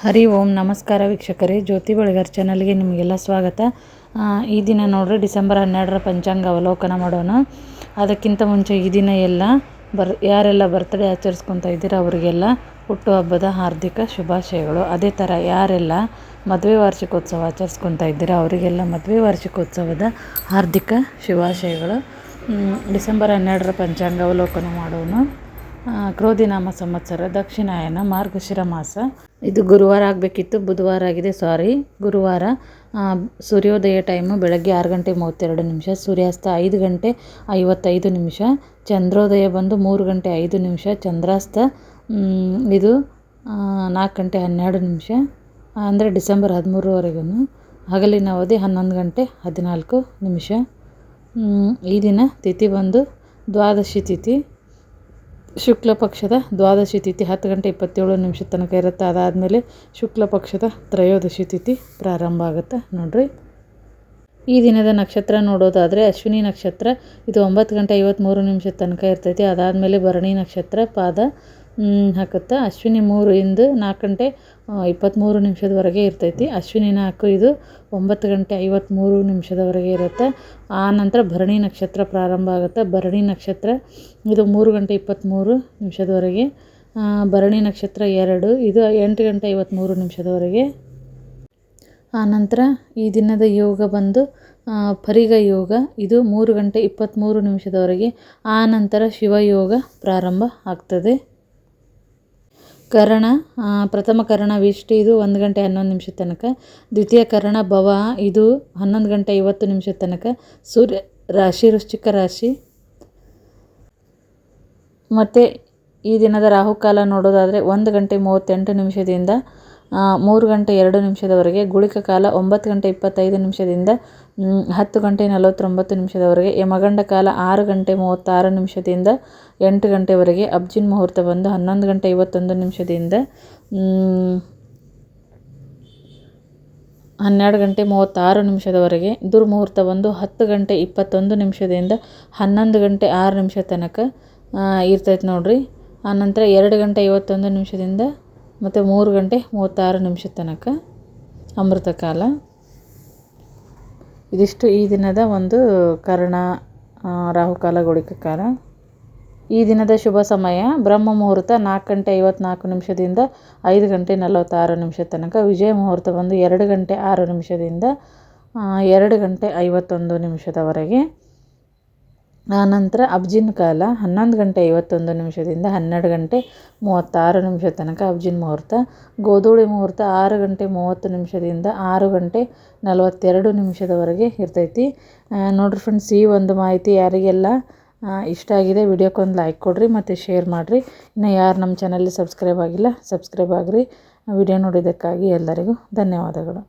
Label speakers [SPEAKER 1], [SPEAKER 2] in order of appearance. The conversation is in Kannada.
[SPEAKER 1] ಹರಿ ಓಂ ನಮಸ್ಕಾರ ವೀಕ್ಷಕರೇ, ಜ್ಯೋತಿ ಬೆಳಗಾರ್ ಚಾನಲ್ಗೆ ನಿಮಗೆಲ್ಲ ಸ್ವಾಗತ. ಈ ದಿನ ನೋಡ್ರಿ ಡಿಸೆಂಬರ್ 12ರ ಪಂಚಾಂಗ ಅವಲೋಕನ ಮಾಡೋಣ. ಅದಕ್ಕಿಂತ ಮುಂಚೆ ಈ ದಿನ ಎಲ್ಲ ಯಾರೆಲ್ಲ ಬರ್ತ್ಡೇ ಆಚರಿಸ್ಕೊತಾ ಇದ್ದೀರಾ ಅವರಿಗೆಲ್ಲ ಹುಟ್ಟುಹಬ್ಬದ ಹಾರ್ದಿಕ ಶುಭಾಶಯಗಳು. ಅದೇ ಥರ ಯಾರೆಲ್ಲ ಮದುವೆ ವಾರ್ಷಿಕೋತ್ಸವ ಆಚರಿಸ್ಕೊತಾ ಇದ್ದೀರಾ ಅವರಿಗೆಲ್ಲ ಮದುವೆ ವಾರ್ಷಿಕೋತ್ಸವದ ಹಾರ್ದಿಕ ಶುಭಾಶಯಗಳು. ಡಿಸೆಂಬರ್ 12ರ ಪಂಚಾಂಗ ಅವಲೋಕನ ಮಾಡೋಣ. ಕ್ರೋಧಿನಾಮ ಸಂವತ್ಸರ, ದಕ್ಷಿಣಾಯನ, ಮಾರ್ಗಶಿರ ಮಾಸ. ಇದು ಗುರುವಾರ ಆಗಬೇಕಿತ್ತು, ಬುಧವಾರ ಆಗಿದೆ, ಸಾರಿ. ಗುರುವಾರ. ಸೂರ್ಯೋದಯ ಟೈಮು ಬೆಳಗ್ಗೆ 6 ಗಂಟೆ 32 ನಿಮಿಷ, ಸೂರ್ಯಾಸ್ತ 5 ಗಂಟೆ 55 ನಿಮಿಷ, ಚಂದ್ರೋದಯ ಬಂದು 3 ಗಂಟೆ 5 ನಿಮಿಷ, ಚಂದ್ರಾಸ್ತ ಇದು 4 ಗಂಟೆ 12 ನಿಮಿಷ, ಅಂದರೆ ಡಿಸೆಂಬರ್ 13ರವರೆಗೂ. ಹಗಲಿನ ಅವಧಿ 11 ಗಂಟೆ 14 ನಿಮಿಷ. ಈ ದಿನ ತಿಥಿ ಬಂದು ದ್ವಾದಶಿ ತಿಥಿ, ಶುಕ್ಲ ಪಕ್ಷದ ದ್ವಾದಶಿ ತಿಥಿ 10 ಗಂಟೆ 27 ನಿಮಿಷ ತನಕ ಇರುತ್ತೆ. ಅದಾದಮೇಲೆ ಶುಕ್ಲ ಪಕ್ಷದ ತ್ರಯೋದಶಿ ತಿಥಿ ಪ್ರಾರಂಭ ಆಗುತ್ತೆ ನೋಡ್ರಿ. ಈ ದಿನದ ನಕ್ಷತ್ರ ನೋಡೋದಾದರೆ ಅಶ್ವಿನಿ ನಕ್ಷತ್ರ, ಇದು 9 ಗಂಟೆ 53 ನಿಮಿಷ ತನಕ ಇರ್ತೈತಿ. ಅದಾದಮೇಲೆ ಭರಣಿ ನಕ್ಷತ್ರ ಪಾದ ಹಾಕುತ್ತೆ. ಅಶ್ವಿನಿ 3 ಇಂದ 4 ಗಂಟೆ 23 ನಿಮಿಷದವರೆಗೆ ಇರ್ತೈತಿ. ಅಶ್ವಿನಿ 4 ಇದು 9 ಗಂಟೆ 53 ನಿಮಿಷದವರೆಗೆ ಇರುತ್ತೆ. ಆ ನಂತರ ಭರಣಿ ನಕ್ಷತ್ರ ಪ್ರಾರಂಭ ಆಗುತ್ತೆ. ಭರಣಿ ನಕ್ಷತ್ರ ಇದು 3 ಗಂಟೆ 23 ನಿಮಿಷದವರೆಗೆ. ಭರಣಿ ನಕ್ಷತ್ರ 2 ಇದು 8 ಗಂಟೆ 53 ನಿಮಿಷದವರೆಗೆ. ಆನಂತರ ಈ ದಿನದ ಯೋಗ ಬಂದು ಪರಿಗ ಯೋಗ, ಇದು 3 ಗಂಟೆ 23 ನಿಮಿಷದವರೆಗೆ. ಆ ನಂತರ ಶಿವಯೋಗ ಪ್ರಾರಂಭ ಆಗ್ತದೆ. ಕರಣ, ಪ್ರಥಮ ಕರಣ ವಿಷ್ಟಿ, ಇದು 1 ಗಂಟೆ 11 ನಿಮಿಷ ತನಕ. ದ್ವಿತೀಯ ಕರಣ ಭವ, ಇದು 11 ಗಂಟೆ 50 ನಿಮಿಷ ತನಕ. ಸೂರ್ಯ ರಾಶಿ ವೃಶ್ಚಿಕ ರಾಶಿ. ಮತ್ತು ಈ ದಿನದ ರಾಹುಕಾಲ ನೋಡೋದಾದರೆ 1 ಗಂಟೆ 38 ನಿಮಿಷದಿಂದ 3 ಗಂಟೆ 2 ನಿಮಿಷದವರೆಗೆ. ಗುಳಿಕ ಕಾಲ 9 ಗಂಟೆ 25 ನಿಮಿಷದಿಂದ 10 ಗಂಟೆ 49 ನಿಮಿಷದವರೆಗೆ. ಯಮಗಂಡ ಕಾಲ 6 ಗಂಟೆ 36 ನಿಮಿಷದಿಂದ 8 ಗಂಟೆವರೆಗೆ. ಅಬ್ಜಿನ್ ಮುಹೂರ್ತ ಬಂದು 11 ಗಂಟೆ 51 ನಿಮಿಷದಿಂದ 12 ಗಂಟೆ 36 ನಿಮಿಷದವರೆಗೆ. ದುರ್ಮುಹೂರ್ತ ಬಂದು 10 ಗಂಟೆ 21 ನಿಮಿಷದಿಂದ 11 ಗಂಟೆ 6 ನಿಮಿಷ ತನಕ ಇರ್ತೈತೆ ನೋಡ್ರಿ. ಆನಂತರ 2 ಗಂಟೆ 51 ನಿಮಿಷದಿಂದ ಮತ್ತು 3 ಗಂಟೆ 36 ನಿಮಿಷ ತನಕ ಅಮೃತ ಕಾಲ. ಇದಿಷ್ಟು ಈ ದಿನದ ಒಂದು ಕರ್ಣ, ರಾಹುಕಾಲ, ಗುಳಿಕ ಕಾಲ. ಈ ದಿನದ ಶುಭ ಸಮಯ ಬ್ರಹ್ಮ ಮುಹೂರ್ತ 4 ಗಂಟೆ 54 ನಿಮಿಷದಿಂದ 5 ಗಂಟೆ 46 ನಿಮಿಷ ತನಕ. ವಿಜಯ ಮುಹೂರ್ತ ಬಂದು 2 ಗಂಟೆ 6 ನಿಮಿಷದಿಂದ 2 ಗಂಟೆ 51 ನಿಮಿಷದವರೆಗೆ. ಆನಂತರ ಅಬ್ಜಿನ್ ಕಾಲ 11 ಗಂಟೆ 51 ನಿಮಿಷದಿಂದ 12 ಗಂಟೆ 36 ನಿಮಿಷ ತನಕ ಅಬ್ಜಿನ್ ಮುಹೂರ್ತ. ಗೋಧೂಳಿ ಮುಹೂರ್ತ 6 ಗಂಟೆ 30 ನಿಮಿಷದಿಂದ 6 ಗಂಟೆ 42 ನಿಮಿಷದವರೆಗೆ ಇರ್ತೈತಿ ನೋಡಿರಿ ಫ್ರೆಂಡ್ಸ್. ಈ ಒಂದು ಮಾಹಿತಿ ಯಾರಿಗೆಲ್ಲ ಇಷ್ಟ ಆಗಿದೆ ವಿಡಿಯೋಕ್ಕೊಂದು ಲೈಕ್ ಕೊಡಿರಿ ಮತ್ತು ಶೇರ್ ಮಾಡಿರಿ. ಇನ್ನು ಯಾರು ನಮ್ಮ ಚಾನಲ್ಲಿ ಸಬ್ಸ್ಕ್ರೈಬ್ ಆಗಿಲ್ಲ ಸಬ್ಸ್ಕ್ರೈಬ್ ಆಗಿರಿ. ವಿಡಿಯೋ ನೋಡಿದ್ದಕ್ಕಾಗಿ ಎಲ್ಲರಿಗೂ ಧನ್ಯವಾದಗಳು.